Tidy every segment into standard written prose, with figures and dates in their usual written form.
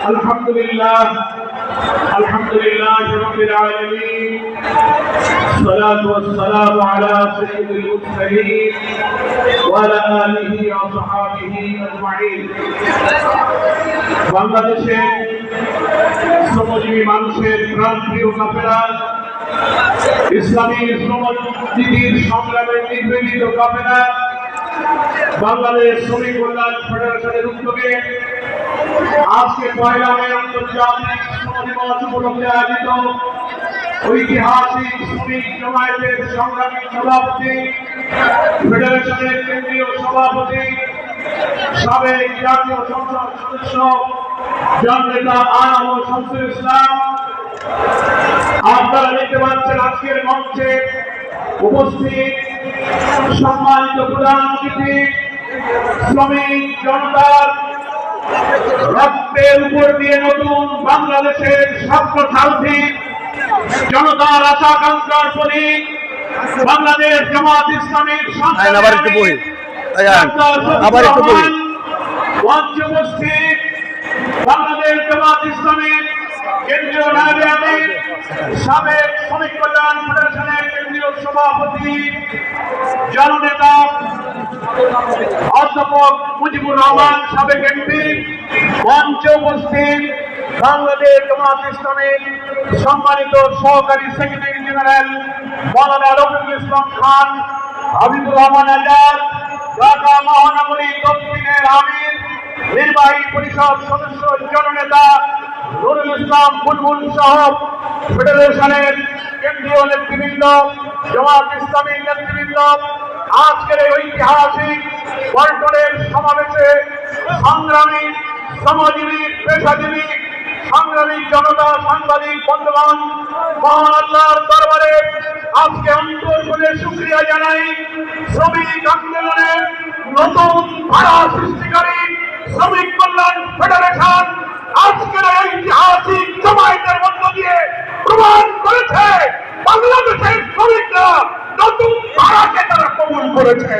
الحمد لله رب العالمين الصلاة والسلام على سيد المرسلين وعلى آله وصحبه أجمعين বাংলাদেশের শ্রমজীবী মানুষের প্রাণপ্রিয় কাফেলা ইসলামী শ্রমজীবীর সংগ্রামের নির্বেদিত কাফেলা বাংলাদেশ শ্রমিক কল্যাণ ফেডারেশনের উদ্যোগে আজকে 1 মে আন্তর্জাতিক শ্রম দিবস উপলক্ষে আয়োজিত ঐতিহাসিক শ্রমিক জমায়েতের সংগ্রামী সভাপতি ফেডারেশনের কেন্দ্রীয় সভাপতি সাবেক জাতীয় সংসদ সদস্য জননেতা আনাম শামসুল ইসলাম, আপনারা দেখতে পাচ্ছেন আজকের মঞ্চে উপস্থিত সম্মানিত প্রধান অতিথি শ্রমিক জনতার রক্তের উপর দিয়ে নতুন বাংলাদেশের স্বপ্নসারথী জনতার আশা-আকাঙ্ক্ষার প্রতীক বাংলাদেশ জামাত ইসলামীর মঞ্চে উপস্থিত বাংলাদেশ জামাত ইসলামীর কেন্দ্রীয় নায়েবে আমির সাবেক শ্রমিক কল্যাণ ফেডারেশনের কেন্দ্রীয় সভাপতি জননেতা অধ্যাপক মুজিবুর রহমান সাবেক এমপি, মঞ্চে উপস্থিত বাংলাদেশ জামাত ইসলামীর সম্মানিত সহকারী সেক্রেটারি জেনারেল মাওলানা রফিকুল ইসলাম খান, হাবিবুর রহমান আজাদ, ঢাকা মহানগরী দক্ষিণের আমির, নির্বাহী পরিষদ সদস্য জননেতা নুরুল ইসলাম বুলবুল সহ ফেডারেশনের কেন্দ্রীয় নেতৃবৃন্দ, জামাত ইসলামীর নেতৃবৃন্দ, আজকের এই ঐতিহাসিক পল্টনের সমাবেশে সংগ্রামী শ্রমজীবী পেশাজীবী সংগ্রামী জনতা সাংবাদিক বন্ধুগণ, মহান আল্লাহর দরবারে আজকে অন্তর খুলে শুকরিয়া জানাই। শ্রমিক আন্দোলনের নতুন ধারা সৃষ্টিকারী শ্রমিক কল্যাণ ফেডারেশন আজকের ঐতিহাসিক জমায়েতের মধ্য দিয়ে প্রমাণ করেছে বাংলাদেশের শ্রমিকরা নতুন ধারাকে তারা কবুল করেছে।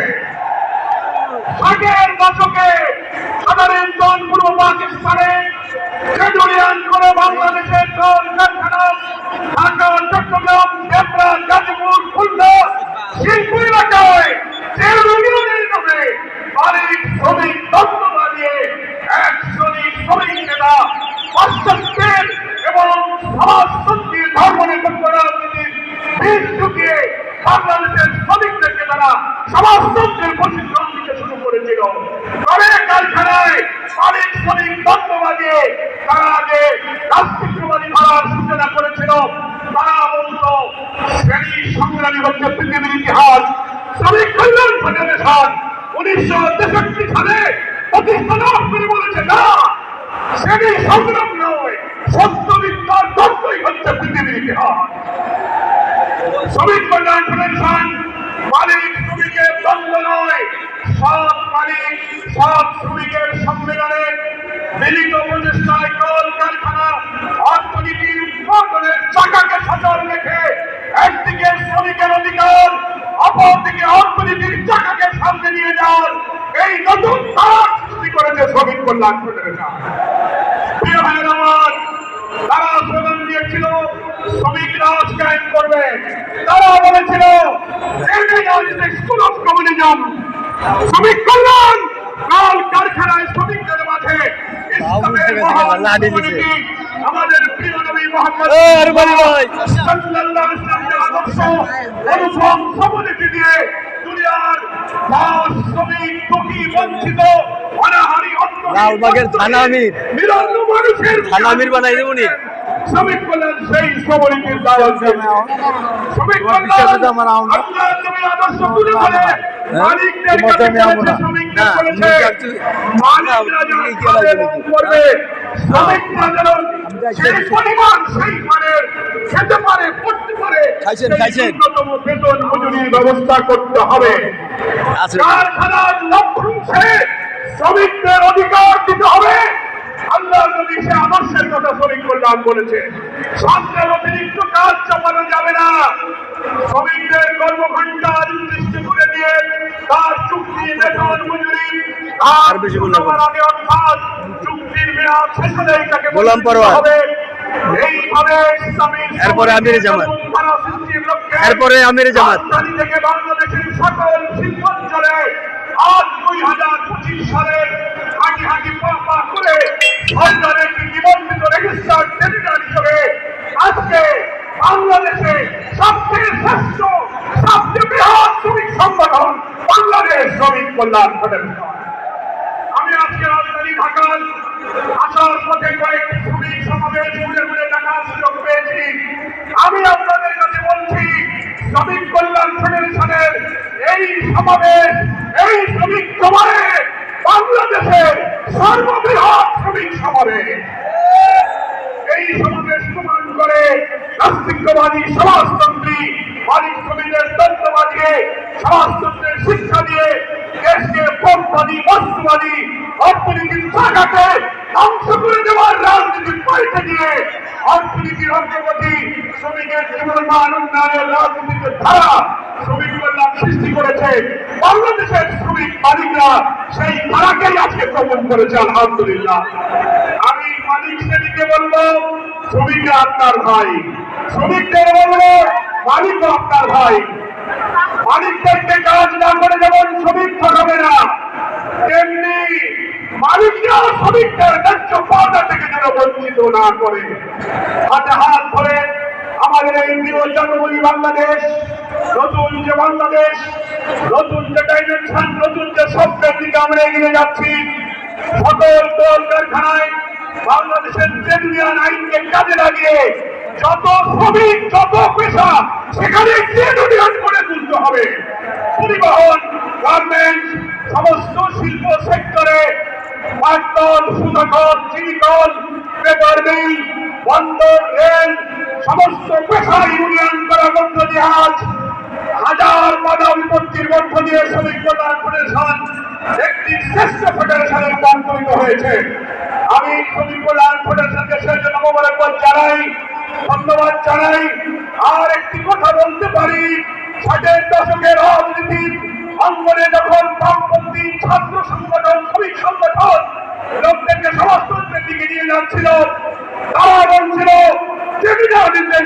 60-এর দশকে সাধারণ পূর্ব পাকিস্তানে ট্রেডুলিয়ান করে বাংলাদেশের কল কারখানা ঢাকা, চট্টগ্রাম, ডেমরা, গাজীপুর, খুলনা শিল্প এলাকায় ট্রেড ইউনিয়নের নামে মালিক শ্রমিক দ্বন্দ্ব বানিয়ে এক শ্রেণীর শ্রমিক নেতা পাশ্চাত্যের এবং সমাজতন্ত্রীর ধর্মনিরপেক্ষ রাজনীতির বীজ ঢুকিয়ে বাংলাদেশের শ্রমিকদেরকে তারা সমাজতন্ত্রের প্রশিক্ষণ দিতে শুরু করেছিল। অনেক কারখানায় মালিক শ্রমিক দ্বন্দ্ব বানিয়ে তারা আগে রাষ্ট্রবাদী ধারার সূচনা করেছিল। তারা বলতো শ্রেণী সংগ্রামী হচ্ছে পৃথিবীর ইতিহাস। শ্রমিক কল্যাণ ফেডারেশন 1963 সালে প্রতিষ্ঠা করে বলেছে না, শ্রেণী সংগ্রাম নয়, সত্যবিদ্যার দ্বন্দ্বই হচ্ছে পৃথিবীর ইতিহাস। শ্রমিক কল্যাণ ফেডারেশন মালিক শ্রমিকের দ্বন্দ্ব নয়, সব মালিক সব শ্রমিকের সম্মেলনে মিলিত প্রচেষ্টায় কল কারখানা অর্থনীতির উৎপাদনের চাকাকে সচল রেখে একদিকে শ্রমিকের অধিকার, অপরদিকে অর্থনীতির চাকাকে সামনে নিয়ে যাওয়ার এই নতুন ধারা সৃষ্টি করেছে শ্রমিক কল্যাণ ফেডারেশন। প্রিয় ভাই আমার, তারা স্লোগান দিয়েছিল শ্রমিক রাজ কায়েম করবে। তারা বলেছিল স্কুল অফ কমিউনিজম, শ্রমিক কল্যাণ কল কারখানায় শ্রমিকদের মাঝে ইসলামের মহান কমিউনিটি আমাদের প্রিয় নবী মুহাম্মদ সাল্লাল্লাহু আলাইহি ওয়াসাল্লামের আদর্শ অনুপম কমিউনিটি দিয়ে দুনিয়ার দাস শ্রমিক দুঃখী বঞ্চিত অনাহারী লালবাগের থানামির থানামির বানাই দেবনি শ্রমিক কল্যাণ সেই কমিউনিটির দাওয়াত দেবে। শ্রমিক কল্যাণ আমার আল্লাহর নবীর আদর্শ তুলে ধরে মালিকদের কাছে শ্রমিকদের বলেছে মালিকরা যারা করবে শ্রমিকরা যেন সেই পরিমাণ সেই মানের খেতে পারে, পড়তে পারে, ন্যূনতম বেতন মজুরির ব্যবস্থা করতে হবে। কারখানার লভ্যাংশে শ্রমিকদের অধিকার দিতে হবে। আল্লাহ নবী সে আদর্শের কথা শ্রমিক কল্যাণ বলেছে। সন্ত্রাস অতিরিক্ত কাজ চাপানো যাবে না। শ্রমিকদের কর্মঘণ্টা নির্দিষ্ট করে দিয়ে তার চুক্তি বেতন মজুরি আর বেশি আগে অর্থাৎ চুক্তির মেয়াদ শেষ হলে এটাকে গোলাম পরোয়ার। হবে। এইভাবে ইসলামী এরপরে আমির জামাত। ধারা সৃষ্টির লক্ষ্যে এরপরে আমির জামাত। রাজধানী থেকে বাংলাদেশের সকল শিল্পাঞ্চলে আজ 2025 সালের হাঁটি হাঁটি পা পা করে সরকারের একটি নিবন্ধিত রেজিস্টার্ড টেন্ডার হিসেবে আজকে বাংলাদেশে সবচেয়ে শ্রেষ্ঠ সবচেয়ে বৃহৎ শ্রমিক সংগঠন বাংলাদেশ শ্রমিক কল্যাণ ফেডারেশন। আমি আজকে রাজধানী ঢাকার আসার পথে কয়েকটি শ্রমিক সমাবেশ ঘুরে ঘুরে দেখার সুযোগ পেয়েছি। আমি আপনাদের কাছে বলছি, শ্রমিক কল্যাণ ফেডারেশনের এই সমাবেশ, এই শ্রমিক সমাবে বাংলাদেশের সর্ববৃহৎ শ্রমিক সমাবেশ। এই সমাবেশ প্রমাণ করে নাস্তিকবাদী সমাজতন্ত্রী মালিক শ্রমিকের তত্ত্ব বাজিয়ে সমাজতন্ত্রের শিক্ষা দিয়ে দেশকে পথবাদী বস্তুবাদী অর্থনীতির জায়গাকে ধ্বংস করে দেওয়ার রাজনীতির পরিচয় দিয়ে অর্থনীতির অগ্রগতি শ্রমিকের জীবনমান উন্নয়নের রাজনীতির ধারা শ্রমিক কল্যাণ সৃষ্টি করেছে। বাংলাদেশের শ্রমিক মালিকরা সেই ধারাকেই আজকে গ্রহণ করেছে, আলহামদুলিল্লাহ। আমি মালিক শ্রেণীকে বলবো, শ্রমিকরা আপনার ভাই। শ্রমিকদের বলবো, মালিকও আপনার ভাই। মালিকদেরকে কাজ না করে যেমন শ্রমিক ঠকাবে না, তেমনি মালিকরাও শ্রমিকদের ন্যায্য পাওনা থেকে যেন বঞ্চিত না করে। হাতে হাত ধরে আমাদের এই প্রিয় জন্মভূমি বাংলাদেশ, নতুন যে বাংলাদেশ, নতুন যে ডাইমেনশন, নতুন যে স্বপ্নের দিকে আমরা এগিয়ে যাচ্ছি, সকল কল কারখানায় বাংলাদেশের ট্রেড ইউনিয়ন আইনকে কাজে লাগিয়ে যত শ্রমিক, যত পেশা, সেখানে ট্রেড ইউনিয়ন করে তুলতে হবে। পরিবহন, গার্মেন্টস, সমস্ত শিল্প সেক্টরে পাটকল, সুতাকল, চিনিকল, পেপার মিল, বন্দর, রেল, সমস্ত পেশা ইউনিয়ন করার মধ্য দিয়ে আজ হাজার বাধা বিপত্তির মধ্য দিয়ে শ্রমিক কল্যাণ ফেডারেশন একটি শ্রেষ্ঠ ফেডারেশনে রূপান্তরিত হয়েছে। আমি শ্রমিক কল্যাণ ফেডারেশনকে সেই জন্য মোবারকবাদ জানাই, ধন্যবাদ জানাই। আর একটি কথা বলতে পারি, 60-এর দশকের রাজনীতির অঙ্গনে যখন বামপন্থী ছাত্র সংগঠন, শ্রমিক সংগঠন লোকদেরকে সমাজতন্ত্রের দিকে নিয়ে যাচ্ছিল, তারা বলছিল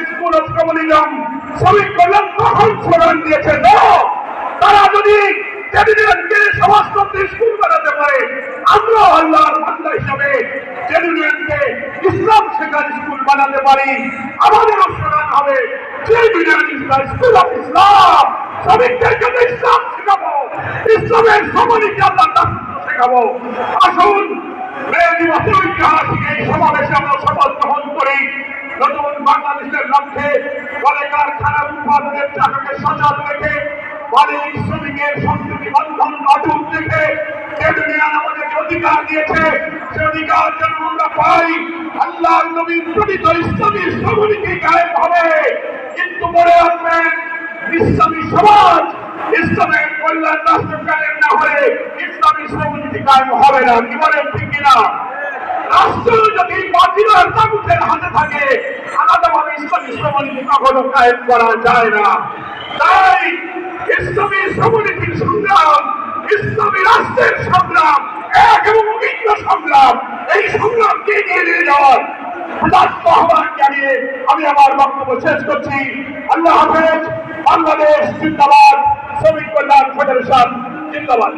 স্কুল অফ কমিউনিজম, শ্রমিক কল্যাণ তখন স্লোগান দিয়েছে, তারা যদি টেলিভিশনকে সমাজতন্ত্রের স্কুল বানাতে পারে, আমরা আল্লাহর বান্দা হিসাবে টেলিভিশনকে ইসলাম শেখার স্কুল বানাতে পারি। আমাদের স্লোগান হবে স্কুল অফ ইসলাম। শ্রমিকদেরকে ইসলাম শেখাবো, ইসলামের সমানিকে আল্লাহ শেখাবো। আসুন মে দিবসের ঐতিহাসিক এই সমাবেশে আমরা শপথ গ্রহণ করি। নতুন বাংলাদেশের লক্ষ্যে কলে কারখানা উৎপাদনের চাকাকে সচল রেখে, মালিক শ্রমিকের সংস্কৃতি বন্ধন অটুট রেখে ট্রেড ইউনিয়ন আমাদেরকে অধিকার দিয়েছে, সে অধিকার যেন আমরা পাই। আল্লাহ নবীর প্রণীত ইসলামী শ্রমনীতি কায়েম হবে, কিন্তু মনে রাখবেন, ইসলামী সমাজ, ইসলামের কল্যাণ রাষ্ট্র কায়েম না হলে ইসলামী শ্রমনীতি কায়েম হবে না। কি বলেন, ঠিক কিনা? রাষ্ট্র যদি বাতিলের তাগুতের হাতে থাকে, আলাদাভাবে ইসলামী শ্রমনীতি কখনো কায়েম করা যায় না। তাই ইসলামী শ্রমনীতির সংগ্রাম, ইসলামী রাষ্ট্রের সংগ্রাম, এক এবং অভিন্ন সংগ্রাম, এই সংগ্রামকে এগিয়ে নিয়ে যাওয়ার উদাত্ত আহ্বান জানিয়ে আমি আমার বক্তব্য শেষ করছি। আল্লাহ হাফেজ। বাংলাদেশ জিন্দাবাদ, শ্রমিক কল্যাণ ফেডারেশন জিন্দাবাদ।